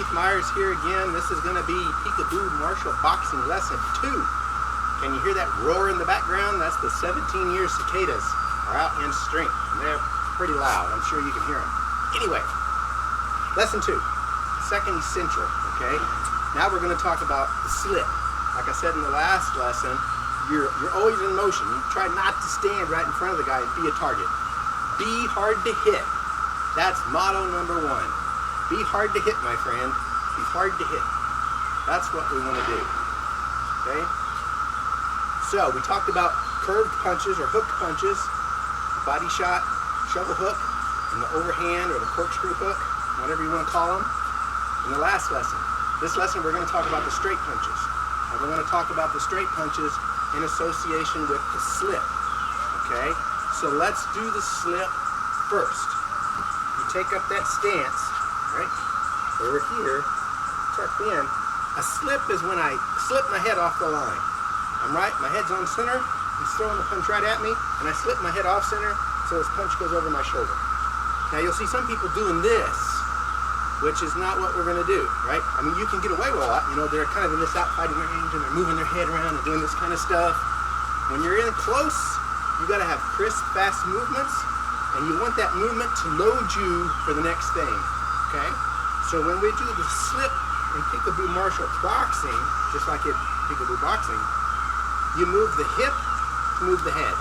Keith Myers here again. This is going to be Peekaboo Martial Boxing Lesson 2. Can you hear that roar in the background? That's the 17-year cicadas are out in strength. And they're pretty loud. I'm sure you can hear them. Anyway, Lesson 2, second essential, okay? Now we're going to talk about the slip. Like I said in the last lesson, you're always in motion. You try not to stand right in front of the guy and be a target. Be hard to hit. That's motto number 1. Be hard to hit, my friend. Be hard to hit. That's what we want to do. Okay? So, we talked about curved punches or hooked punches, body shot, shovel hook, and the overhand or the corkscrew hook, whatever you want to call them, in the last lesson. This lesson, we're going to talk about the straight punches. And we're going to talk about the straight punches in association with the slip. Okay? So, let's do the slip first. You take up that stance, right? Over here, tucked in. A slip is when I slip my head off the line. I'm right, my head's on center, he's throwing the punch right at me, and I slip my head off center so his punch goes over my shoulder. Now you'll see some people doing this, which is not what we're going to do, right? I mean, you can get away with a lot, you know, they're kind of in this out fighting range and they're moving their head around and doing this kind of stuff. When you're in close, you got to have crisp, fast movements, and you want that movement to load you for the next thing, okay? So when we do the slip in Peekaboo Martial Boxing, just like in Peekaboo Boxing, you move the hip to move the head.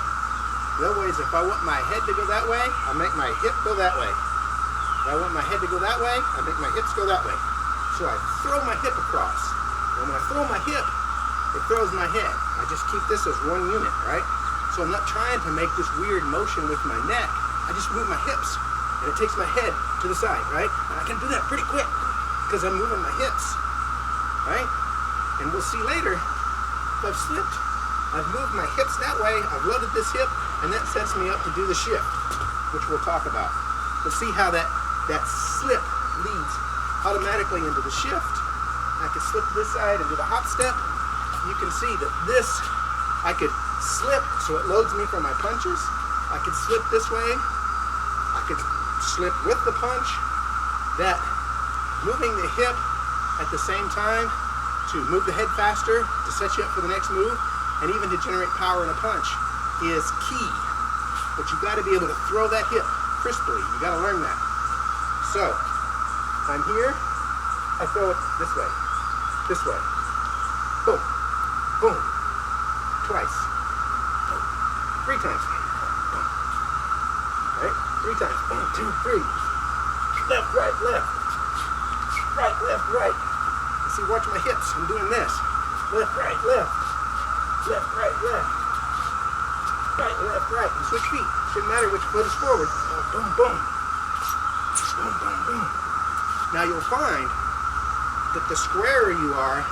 In other words, if I want my head to go that way, I make my hip go that way. If I want my head to go that way, I make my hips go that way. So I throw my hip across. And when I throw my hip, it throws my head. I just keep this as one unit, right? So I'm not trying to make this weird motion with my neck. I just move my hips, and it takes my head to the side, right? And I can do that pretty quick because I'm moving my hips, right? And we'll see later, if I've slipped, I've moved my hips that way, I've loaded this hip, and that sets me up to do the shift, which we'll talk about. We'll see how that slip leads automatically into the shift. I could slip this side and do the hop step. You can see that this, I could slip so it loads me for my punches. I could slip this way. I could slip with the punch. That moving the hip at the same time to move the head faster, to set you up for the next move, and even to generate power in a punch is key. But you got to be able to throw that hip crisply. You got to learn that. So, I'm here, I throw it this way, boom, boom, twice, 3 times, boom. Right? 3 times, 1, 2, 3, left, right, left, right, left, right. You see, watch my hips, I'm doing this, left, right, left, left, right, left, right, left, right, and switch feet. Shouldn't matter which foot is forward. Boom, boom, boom, boom, boom. Now you'll find that the squarer you are,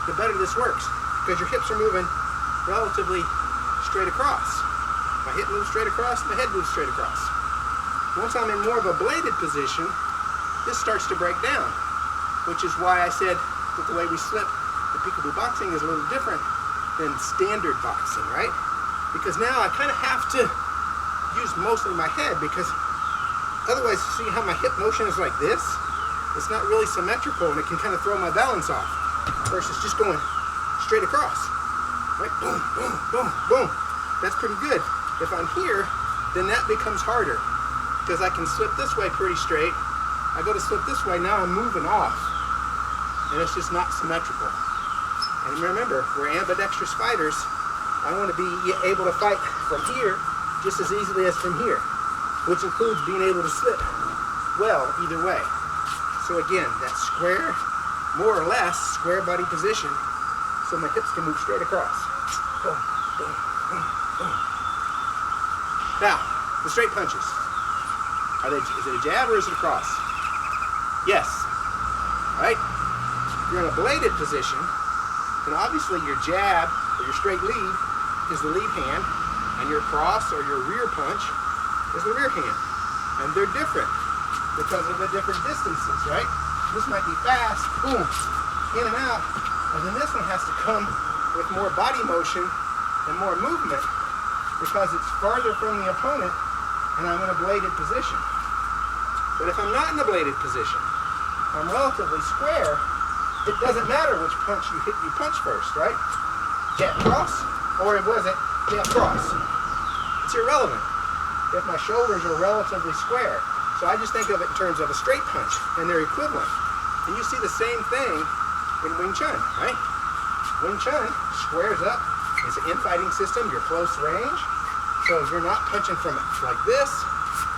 the better this works, because your hips are moving relatively straight across. My hip moves straight across, my head moves straight across. Once I'm in more of a bladed position, this starts to break down, which is why I said that the way we slip the Peekaboo Boxing is a little different than standard boxing, right? Because now I kind of have to use mostly my head, because otherwise, see how my hip motion is like this? It's not really symmetrical, and it can kind of throw my balance off, versus just going straight across, right? Boom, boom, boom, boom. That's pretty good. If I'm here, then that becomes harder, because I can slip this way pretty straight. I go to slip this way, now I'm moving off, and it's just not symmetrical. And remember, we're ambidextrous fighters. I want to be able to fight from here just as easily as from here, which includes being able to slip well either way. So again, that square, more or less square body position, so my hips can move straight across. Boom, boom, boom, boom. Now, the straight punches. Is it a jab or is it a cross? Yes, right? If you're in a bladed position, then obviously your jab or your straight lead is the lead hand, and your cross or your rear punch is the rear hand. And they're different because of the different distances, right? This might be fast, boom, in and out, and then this one has to come with more body motion and more movement because it's farther from the opponent and I'm in a bladed position. But if I'm not in a bladed position, I'm relatively square, it doesn't matter which punch you punch first, right? Jab cross, or it wasn't jab cross. It's irrelevant if my shoulders are relatively square. So I just think of it in terms of a straight punch, and they're equivalent. And you see the same thing in Wing Chun, right? Wing Chun squares up. It's an infighting system. You're close range. So you're not punching from like this.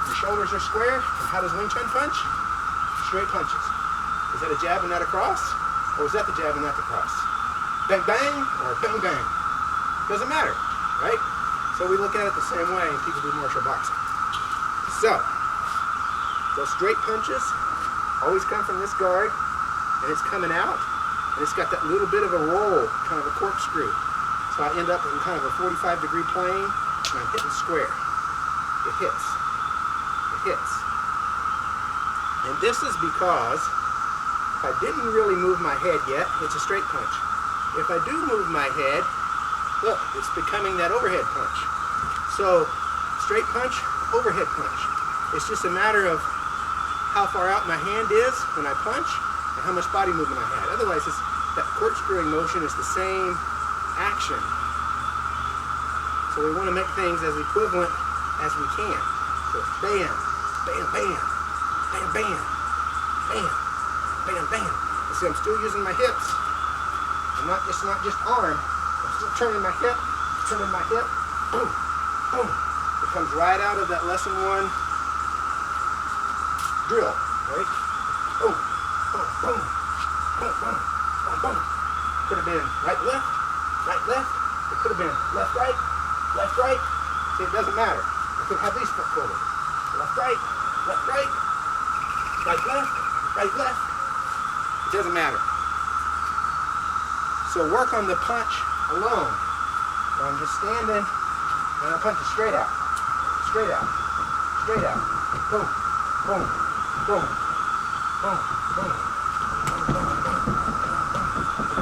Your shoulders are square. And how does Wing Chun punch? Straight punches. Is that a jab and not a cross? Or is that the jab and not the cross? Bang, bang, or bang, bang. Doesn't matter, right? So we look at it the same way in PKB martial boxing. So, those straight punches always come from this guard, and it's coming out, and it's got that little bit of a roll, kind of a corkscrew. So I end up in kind of a 45-degree plane, and I'm hitting square. It hits. It hits. And this is because if I didn't really move my head yet, it's a straight punch. If I do move my head, look, it's becoming that overhead punch. So, straight punch, overhead punch. It's just a matter of how far out my hand is when I punch and how much body movement I had. Otherwise, that corkscrewing motion is the same action. So we want to make things as equivalent as we can. So it's bam, bam, bam, bam, bam, bam, bam, bam. You see, I'm still using my hips. It's not just arm. I'm still turning my hip, boom, boom. It comes right out of that lesson 1 drill, right? Boom, boom, boom, boom, boom, boom, boom. Could have been right, left, it could have been left, right, left, right. See, it doesn't matter. I could have these foot forward. Left, right, right, left. It doesn't matter. So work on the punch alone. So I'm just standing and I'm punching straight out. Straight out. Straight out. Boom. Boom. Boom. Boom. Boom.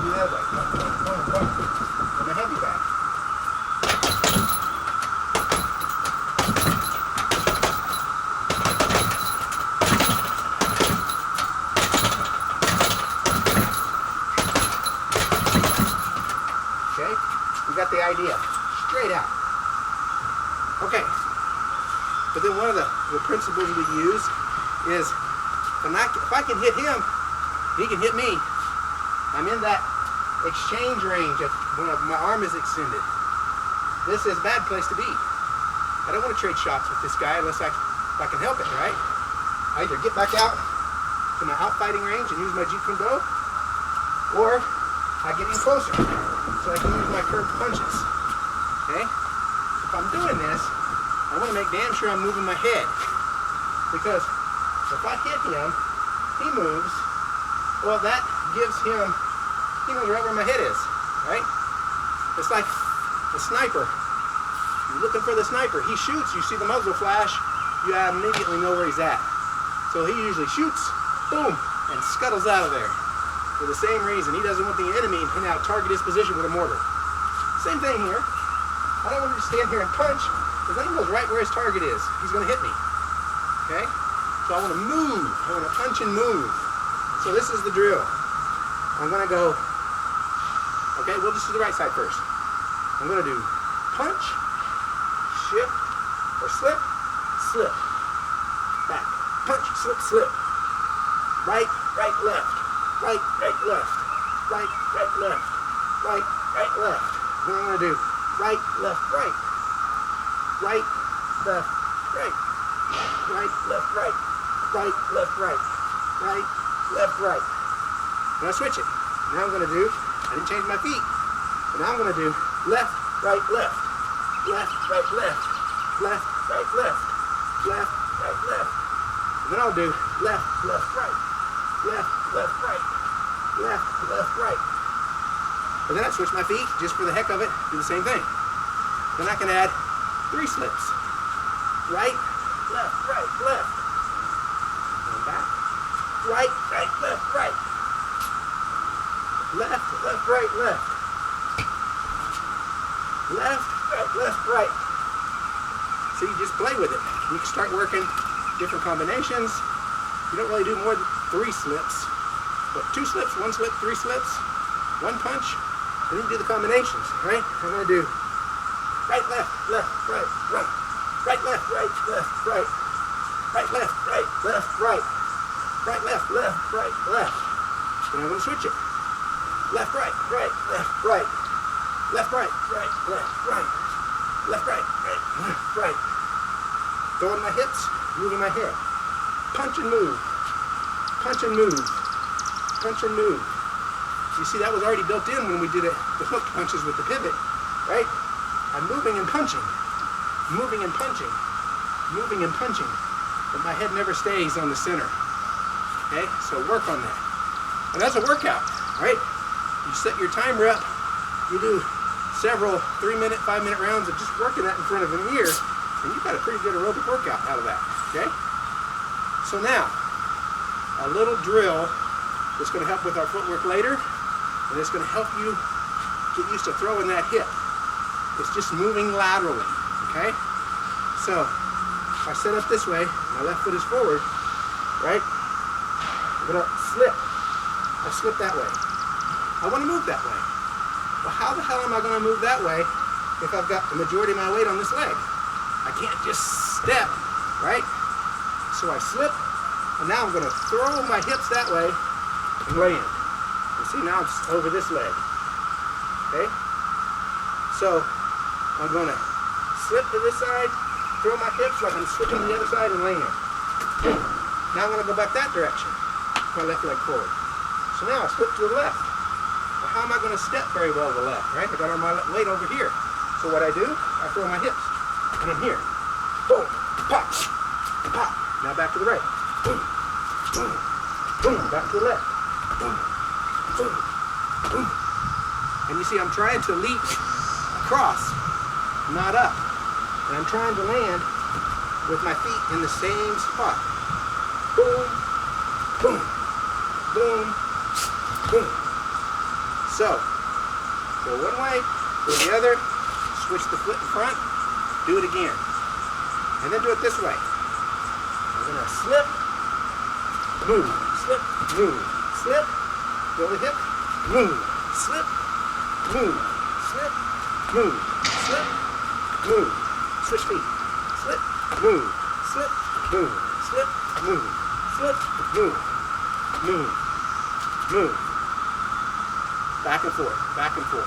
Do that way. Boom. Boom. Boom. And the heavy back. You got the idea. Straight out. Okay. But then one of the principles we use is if I can hit him, he can hit me. I'm in that exchange range when my arm is extended. This is a bad place to be. I don't want to trade shots with this guy unless if I can help it, right? I either get back out to my outfighting range and use my Jeet Kune Do, or I get in closer so I can use my curved punches. Okay? If I'm doing this, I want to make damn sure I'm moving my head. Because if I hit him, he moves, well, that gives him, he knows right where my head is, right? It's like a sniper. You're looking for the sniper. He shoots, you see the muzzle flash, you immediately know where he's at. So he usually shoots, boom, and scuttles out of there. For the same reason, he doesn't want the enemy to now target his position with a mortar. Same thing here. I don't want him to stand here and punch, because then he knows right where his target is. He's going to hit me. Okay? So I want to move. I want to punch and move. So this is the drill. I'm going to go, okay, we'll just do the right side first. I'm going to do punch, shift, or slip, slip, back, punch, slip, slip, right, right, left. Right, right, left. Right, right, left. Right, right, left. Then I'm going to do right, left, right. Right, left, right. Right, left, right. Right, left, right. Right, left, right. Now switch it. Now I'm going to do, I didn't change my feet. But now I'm going to do left, right, left. Left, right, left. Left, right, left. Left, right, left. And then I'll do left, left, right. Left, left, right. Left, left, right. And then I switch my feet just for the heck of it, do the same thing. Then I can add 3 slips. Right, left, right, left. And back. Right, right, left, right. Left, left, right, left. Left, right, left, right. So you just play with it. You can start working different combinations. You don't really do more than 3 slips, but 2 slips, 1 slip, 3 slips, 1 punch, and then do the combinations, right? I'm gonna do right, left, left, right, right, right, left, right, left, right, right, left, right, left, right, right, left, left, right, left. Then I'm gonna switch it. Left, right, right, left, right, left, right, right, left, right, left, right, right, left, right. Throwing my hips, moving my head. Punch and move. Punch and move. Punch and move. You see, that was already built in when we did it, the hook punches with the pivot, right? I'm moving and punching. Moving and punching. Moving and punching. But my head never stays on the center. Okay? So work on that. And that's a workout, right? You set your timer up. You do several 3-minute, 5-minute rounds of just working that in front of a mirror, and you've got a pretty good aerobic workout out of that, okay? So now, a little drill that's going to help with our footwork later, and it's going to help you get used to throwing that hip. It's just moving laterally, okay? So, if I set up this way, my left foot is forward, right? I'm going to slip. I slip that way. I want to move that way. Well, how the hell am I going to move that way if I've got the majority of my weight on this leg? I can't just step, right? So I slip, and now I'm going to throw my hips that way and land. You see, now it's over this leg, okay? So I'm going to slip to this side, throw my hips like I'm slipping to the other side and land. Now I'm going to go back that direction, my left leg forward. So now I slip to the left. Well, how am I going to step very well to the left, right? I got all my weight over here. So what I do, I throw my hips, and I'm here. Boom, pop, pop. Now back to the right. Boom, boom, boom. Back to the left. Boom, boom, boom. And you see, I'm trying to leap across, not up. And I'm trying to land with my feet in the same spot. Boom, boom, boom, boom. So, go one way, go the other, switch the foot in front, do it again. And then do it this way. I'm going to slip, move, slip, move, slip, go the hip, move, slip, move, slip, move, slip, move, switch feet, slip, move, slip, move, slip, move, slip, move, move, move. Back and forth, back and forth.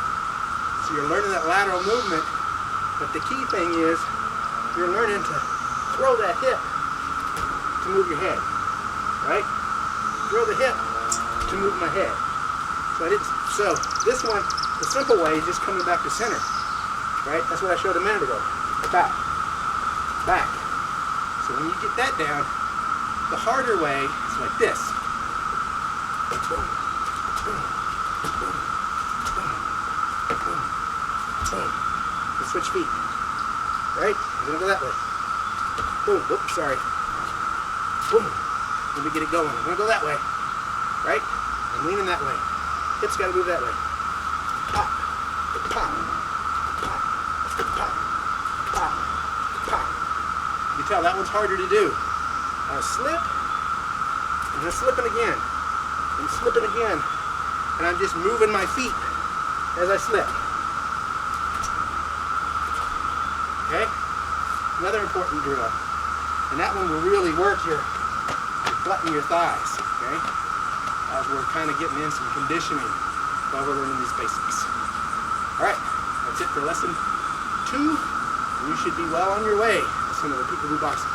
So you're learning that lateral movement, but the key thing is you're learning to throw that hip to move your head, right? Throw the hip to move my head. So this one, the simple way is just coming back to center, right? That's what I showed a minute ago. Back, back. So when you get that down, the harder way is like this. Boom, boom, boom, boom, boom, boom. Let's switch feet, right? I'm gonna go that way. Boom, whoops, sorry. Boom, let me get it going. I'm gonna go that way, right? I'm leaning that way. Hips gotta move that way. Pop, pop, pop, pop, pop, pop. You can tell that one's harder to do. I slip, and I'm slipping again. I'm slipping again. And I'm just moving my feet as I slip. Okay? Another important drill. And that one will really work your butt and your thighs. Okay? As we're kind of getting in some conditioning while we're learning these basics. Alright, that's it for lesson 2. You should be well on your way to some of the PKB boxing.